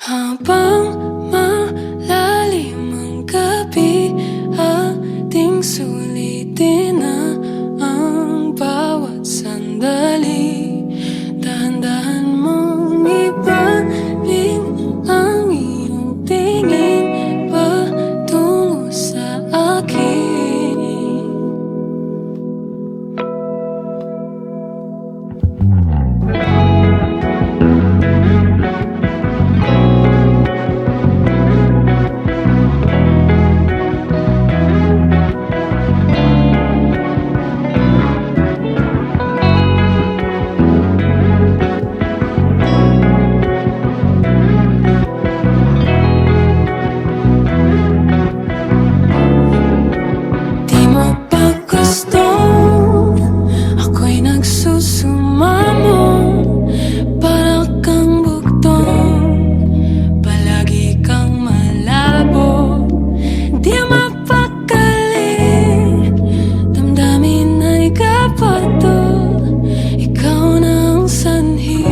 Habang malalim ang gabi, ating sulitin na ang bawat sandali. Dahan-dahan mong ibalik ang iyong tingin patungo sa akin. Di mo ba gusto? Ako'y nagsusumamo. Para kang bugtong, palagi kang malabo. Di mapakali, damdamin ay kapato. Ikaw na ang sanhi,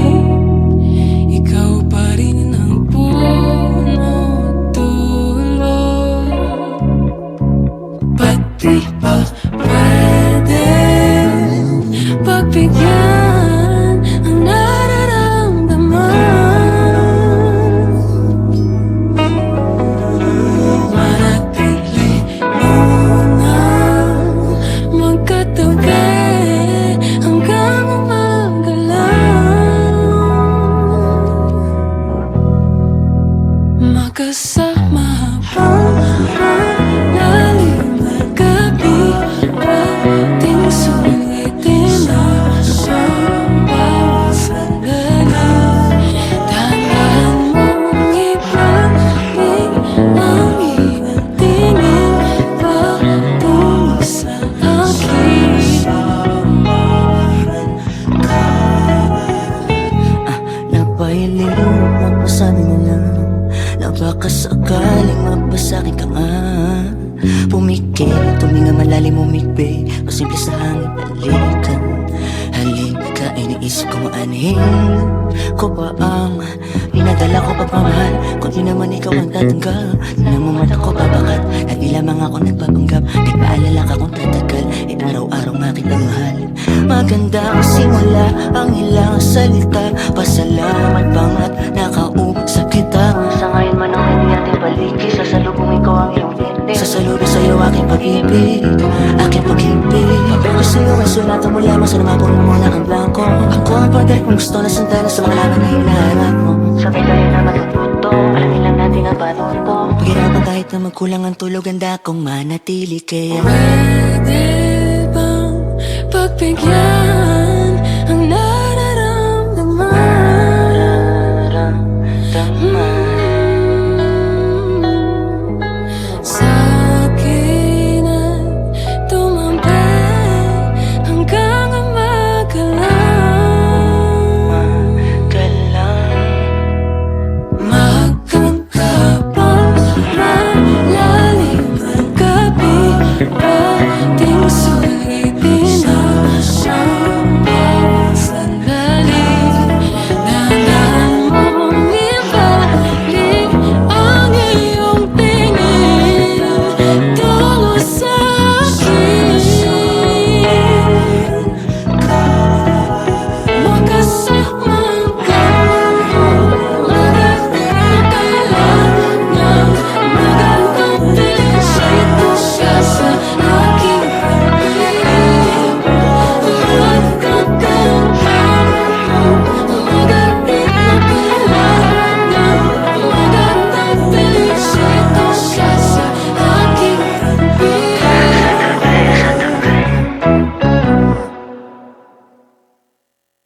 ikaw pa rin ang punot dulo. Ba't di ba pwede pagbigyan ang nararamdaman? Manatili muna magkatabi hanggang umaga lang. Magkasama habang malalim ang gabi, ating sulitin na ang bawat sandali. Dahan-dahan mong ibalik ang iyong tingin patungo sa akin. Napahiliw, mapasabi na lang na baka sakaling mapasakit ka nga. Pumikit, tuminga malalim umikbi, pasimple sa hangin, halikan. Halika, iniisip ko maanhin ko ba ang pinadala ko pagmamahal? Kung di naman ikaw ang tatanggal, namumata ko pabakat na di lamang ako nagpapanggap. Di paalala ka kung tatagal, araw-araw nga kita mahal. Maganda ang simula, ang ilang salita, pasalamat bangat nakausap kita. Sa ngayon man ang hindi natin paligi, sasalubong ikaw ang iyong hindi. Sasaludo sa'yo aking pag-ibig, aking pag-ibig. Pero sa'yo ay sulatan mo lamang sa namapulong mo na ang blanco. Ako ang pader kung gusto na sandala sa mga laban na hinaharap mo. Sabay tayo na matututo, alamin lang natin ang panuto. Paghirapan kahit na magkulang ang tulog, handa kong manatili kaya Pwede bang pagbigyan ang